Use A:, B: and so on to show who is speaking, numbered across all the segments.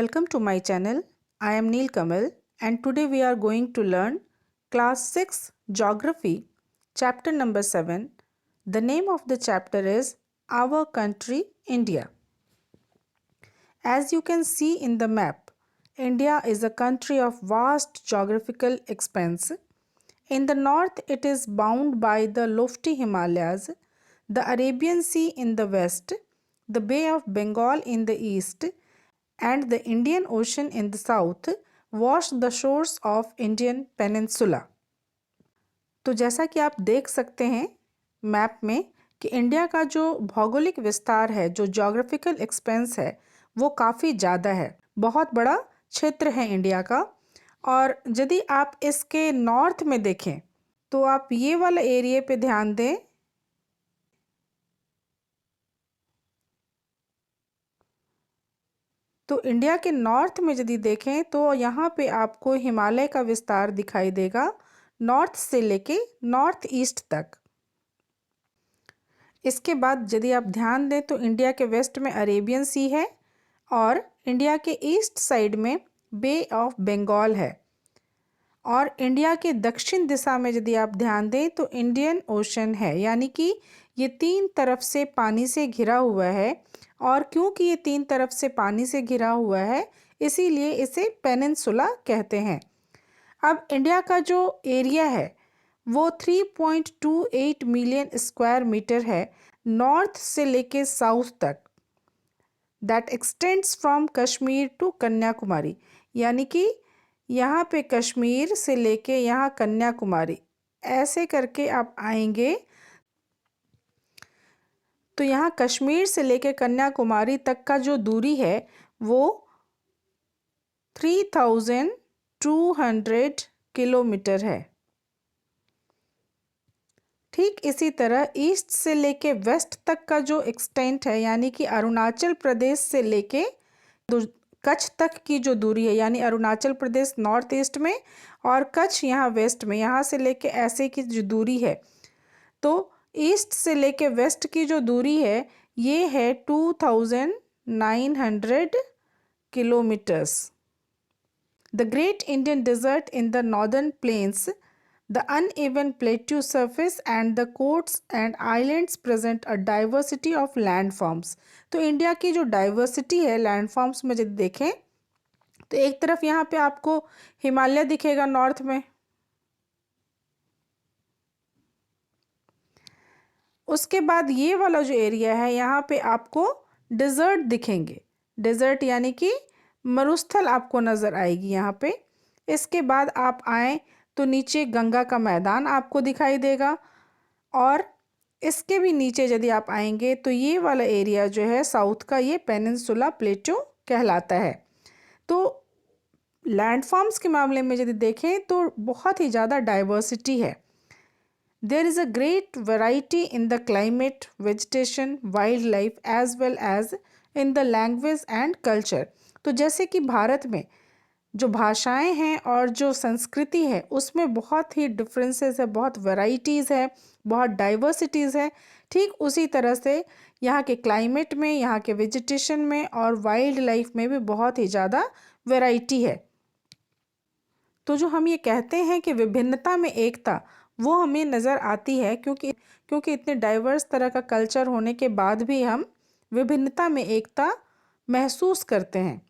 A: Welcome to my channel. I am Neel Kamal and today we are going to learn class 6 geography chapter number 7. The name of the chapter is Our Country India. As you can see in the map, India is a country of vast geographical expanse. In the north it is bound by the lofty Himalayas, the Arabian Sea in the west, the Bay of Bengal in the east, and the Indian Ocean in the south wash the shores of Indian Peninsula. तो जैसा कि आप देख सकते हैं map में कि India का जो भौगोलिक विस्तार है, जो ज्योग्राफिकल एक्सपेंस है, वो काफ़ी ज़्यादा है। बहुत बड़ा क्षेत्र है इंडिया का। और यदि आप इसके नॉर्थ में देखें तो आप ये वाला एरिया पे ध्यान दें। तो इंडिया के नॉर्थ में यदि देखें तो यहाँ पे आपको हिमालय का विस्तार दिखाई देगा, नॉर्थ से लेके नॉर्थ ईस्ट तक। इसके बाद यदि आप ध्यान दें तो इंडिया के वेस्ट में अरेबियन सी है और इंडिया के ईस्ट साइड में बे ऑफ बंगाल है। और इंडिया के दक्षिण दिशा में यदि आप ध्यान दें तो इंडियन ओशन है, यानी कि ये तीन तरफ से पानी से घिरा हुआ है। और क्योंकि ये तीन तरफ से पानी से घिरा हुआ है इसीलिए इसे पेनिनसुला कहते हैं। अब इंडिया का जो एरिया है वो 3.28 मिलियन स्क्वायर मीटर है, नॉर्थ से लेके साउथ तक। That extends from Kashmir to Kanyakumari, यानी कि यहाँ पे कश्मीर से लेके यहाँ कन्याकुमारी ऐसे करके आप आएंगे तो यहाँ कश्मीर से लेके कन्याकुमारी तक का जो दूरी है वो 3200 किलोमीटर है। ठीक इसी तरह ईस्ट से लेके वेस्ट तक का जो एक्सटेंट है, यानी कि अरुणाचल प्रदेश से लेके कच्छ तक की जो दूरी है, यानी अरुणाचल प्रदेश नॉर्थ ईस्ट में और कच्छ यहाँ वेस्ट में, यहाँ से लेके ऐसे की जो दूरी है, तो ईस्ट से लेके वेस्ट की जो दूरी है ये है 2900 kilometres. The great Indian desert in the northern plains, the uneven plateau surface and the coasts and islands present a diversity of landforms. तो इंडिया की जो डाइवर्सिटी है लैंडफॉर्म्स में यदि देखें तो एक तरफ यहाँ पे आपको हिमालय दिखेगा नॉर्थ में, उसके बाद ये वाला जो एरिया है यहाँ पे आपको डेजर्ट दिखेंगे। डेजर्ट यानी कि मरुस्थल आपको नज़र आएगी यहाँ पे। इसके बाद आप आएँ तो नीचे गंगा का मैदान आपको दिखाई देगा और इसके भी नीचे यदि आप आएंगे तो ये वाला एरिया जो है साउथ का, ये पेनिनसुला प्लेटो कहलाता है। तो लैंडफॉर्म्स के मामले में यदि देखें तो बहुत ही ज़्यादा डाइवर्सिटी है। There is a great variety in the climate, vegetation, wildlife as well as in the language and culture. तो जैसे कि भारत में जो भाषाएं हैं और जो संस्कृति है उसमें बहुत ही डिफरेंसेस है, बहुत वैरायटीज़ है, बहुत डाइवर्सिटीज़ है। ठीक उसी तरह से यहाँ के क्लाइमेट में, यहाँ के वेजिटेशन में और वाइल्ड लाइफ में भी बहुत ही ज़्यादा वैरायटी है। तो जो हम ये कहते हैं कि विभिन्नता में एकता, वो हमें नज़र आती है क्योंकि इतने डाइवर्स तरह का कल्चर होने के बाद भी हम विभिन्नता में एकता महसूस करते हैं।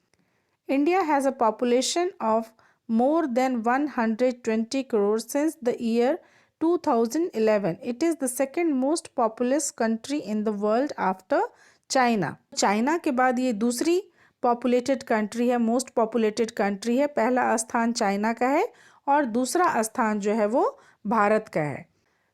A: India has a population of more than 120 crores since the year 2011. It is the second most populous country in the world after China. China के बाद ये दूसरी पॉपुलेटेड कंट्री है, मोस्ट पॉपुलेटेड कंट्री है। पहला स्थान चाइना का है और दूसरा स्थान जो है वो भारत का है।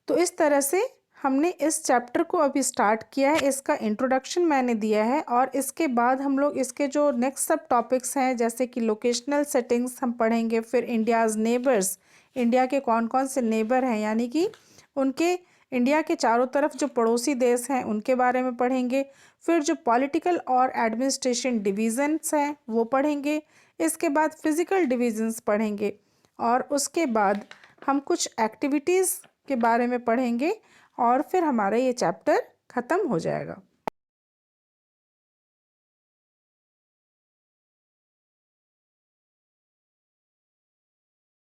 A: तो इस तरह से हमने इस चैप्टर को अभी स्टार्ट किया है, इसका इंट्रोडक्शन मैंने दिया है और इसके बाद हम लोग इसके जो नेक्स्ट सब टॉपिक्स हैं जैसे कि लोकेशनल सेटिंग्स हम पढ़ेंगे, फिर इंडियाज़ नेबर्स, इंडिया के कौन कौन से नेबर हैं, यानी कि उनके इंडिया के चारों तरफ जो पड़ोसी देश हैं उनके बारे में पढ़ेंगे, फिर जो पॉलिटिकल और एडमिनिस्ट्रेशन डिवीज़न्स हैं वो पढ़ेंगे, इसके बाद फिज़िकल डिवीज़न्स पढ़ेंगे और उसके बाद हम कुछ एक्टिविटीज़ के बारे में पढ़ेंगे और फिर हमारा ये चैप्टर ख़त्म हो जाएगा।